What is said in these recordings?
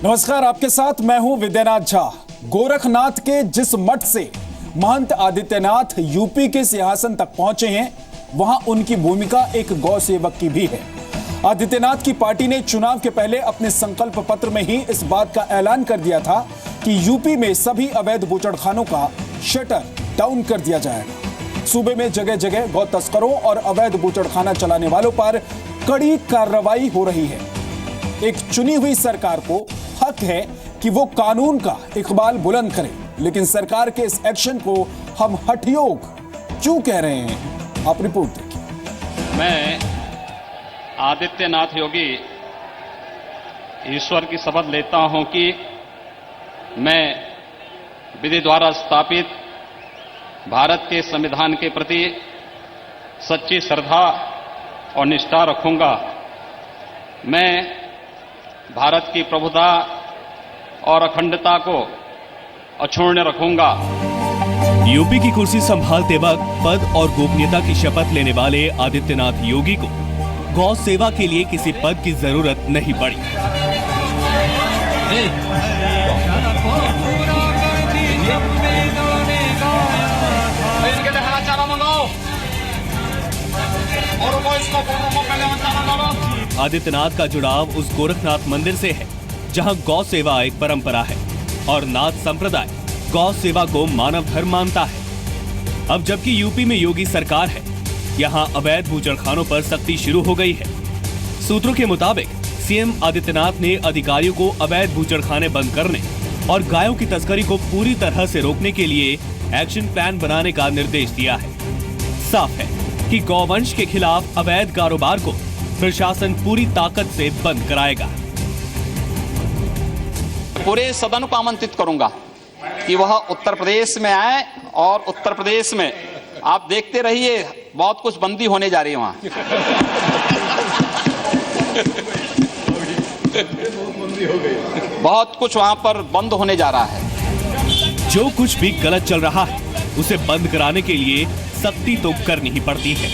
नमस्कार, आपके साथ मैं हूं विद्यानाथ झा। गोरखनाथ के जिस मठ से महंत आदित्यनाथ यूपी के सिंहासन तक पहुंचे हैं, वहां उनकी भूमिका एक गौ सेवक की भी है। आदित्यनाथ की पार्टी ने चुनाव के पहले अपने संकल्प पत्र में ही इस बात का ऐलान कर दिया था कि यूपी में सभी अवैध बूचड़खानों का शटर डाउन कर दिया जाएगा। सूबे में जगह जगह गौ तस्करों और अवैध बूचड़खाना चलाने वालों पर कड़ी कार्रवाई हो रही है। एक चुनी हुई सरकार को हक है कि वो कानून का इकबाल बुलंद करे, लेकिन सरकार के इस एक्शन को हम हठयोग क्यों कह रहे हैं? आप रिपोर्ट देखिए। मैं आदित्यनाथ योगी ईश्वर की शपथ लेता हूं कि मैं विधि द्वारा स्थापित भारत के संविधान के प्रति सच्ची श्रद्धा और निष्ठा रखूंगा। मैं भारत की प्रभुता और अखंडता को अक्षुण्ण रखूंगा। यूपी की कुर्सी संभालते वक्त पद और गोपनीयता की शपथ लेने वाले आदित्यनाथ योगी को गौ सेवा के लिए किसी पद की जरूरत नहीं पड़ी। आदित्यनाथ का जुड़ाव उस गोरखनाथ मंदिर से है जहां गौ सेवा एक परंपरा है और नाथ संप्रदाय गौ सेवा को मानव धर्म मानता है। अब जबकि यूपी में योगी सरकार है, यहां अवैध बूचड़खानों पर सख्ती शुरू हो गई है। सूत्रों के मुताबिक सीएम आदित्यनाथ ने अधिकारियों को अवैध बूचड़खाने बंद करने और गायों की तस्करी को पूरी तरह से रोकने के लिए एक्शन प्लान बनाने का निर्देश दिया है। साफ है कि गौवंश के खिलाफ अवैध कारोबार को प्रशासन पूरी ताकत से बंद कराएगा। पूरे सदन को आमंत्रित करूंगा कि वह उत्तर प्रदेश में आए और उत्तर प्रदेश में आप देखते रहिए, बहुत कुछ बंदी होने जा रही है वहां। बहुत कुछ वहां पर बंद होने जा रहा है। जो कुछ भी गलत चल रहा है उसे बंद कराने के लिए सख्ती तो करनी ही पड़ती है।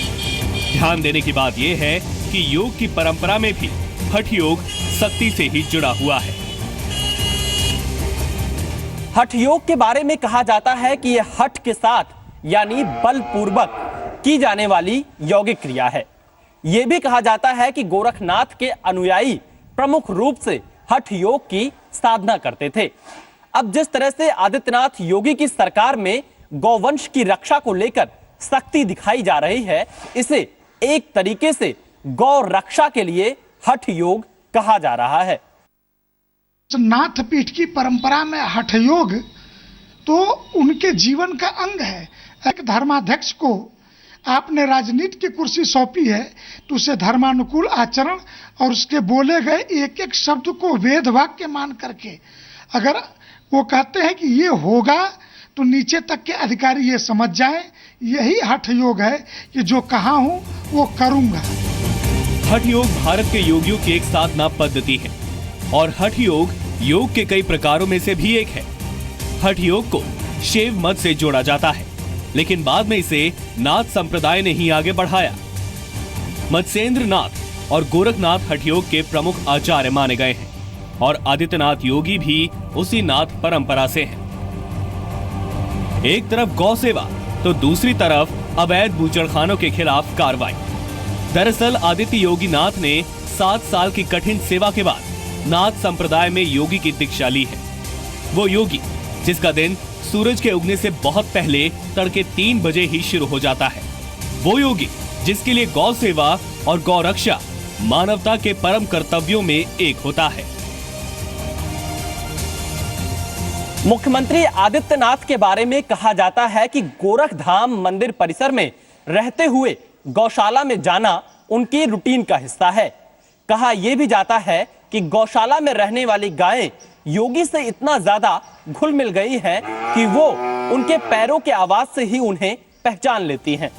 ध्यान देने की बात यह है कि योग की परंपरा में भी हठ योग सख्ती से ही जुड़ा हुआ है। हठ योग के बारे में कहा जाता है कि यह हठ के साथ यानी बलपूर्वक की जाने वाली यौगिक क्रिया है। यह भी कहा जाता है कि गोरखनाथ के अनुयायी प्रमुख रूप से हठ योग की साधना करते थे। अब जिस तरह से आदित्यनाथ योगी की सरकार में गौवंश की रक्षा को लेकर सख्ती दिखाई जा रही है, इसे एक तरीके से गौ रक्षा के लिए हठ योग कहा जा रहा है। नाथ पीठ की परंपरा में हठ योग तो उनके जीवन का अंग है। एक धर्माध्यक्ष को आपने राजनीति की कुर्सी सौंपी है तो उसे धर्मानुकूल आचरण और उसके बोले गए एक एक शब्द को वेद वाक्य मान करके अगर वो कहते हैं कि ये होगा तो नीचे तक के अधिकारी ये समझ जाएं, यही हठ योग है कि जो कहा हूं वो करूंगा। हठ योग भारत के योगियों की एक साधना पद्धति है और हठ योग के कई प्रकारों में से भी एक है। हठ योग को शैव मत से जोड़ा जाता है, लेकिन बाद में इसे नाथ संप्रदाय ने ही आगे बढ़ाया। मत्स्येंद्र नाथ और गोरखनाथ हठ योग के प्रमुख आचार्य माने गए हैं और आदित्यनाथ योगी भी उसी नाथ परंपरा से हैं। एक तरफ गौ सेवा तो दूसरी तरफ अवैध बूचड़खानों के खिलाफ कार्रवाई। दरअसल आदित्य योगी नाथ ने 7 साल की कठिन सेवा के बाद नाथ संप्रदाय में योगी की दीक्षा ली है। वो योगी जिसका दिन सूरज के उगने से बहुत पहले तड़के 3 बजे ही शुरू हो जाता है। वो योगी जिसके लिए गौ सेवा और गौ रक्षा मानवता के परम कर्तव्यों में एक होता है। मुख्यमंत्री आदित्यनाथ के बारे में कहा जाता है कि गोरखधाम मंदिर परिसर में रहते हुए गौशाला में जाना उनकी रूटीन का हिस्सा है। कहा यह भी जाता है कि गौशाला में रहने वाली गायें योगी से इतना ज्यादा घुल मिल गई हैं कि वो उनके पैरों के आवाज से ही उन्हें पहचान लेती हैं।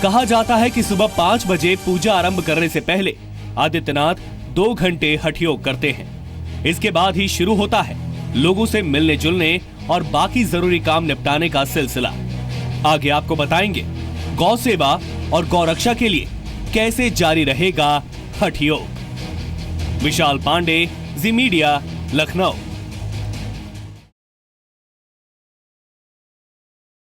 कहा जाता है कि सुबह 5 बजे पूजा आरंभ करने से पहले आदित्यनाथ 2 घंटे हठ योग करते हैं। इसके बाद ही शुरू होता है लोगों से मिलने जुलने और बाकी जरूरी काम निपटाने का सिलसिला। आगे आपको बताएंगे गौ सेवा और गौ रक्षा के लिए कैसे जारी रहेगा हठ योग। विशाल पांडे, जी मीडिया, लखनऊ।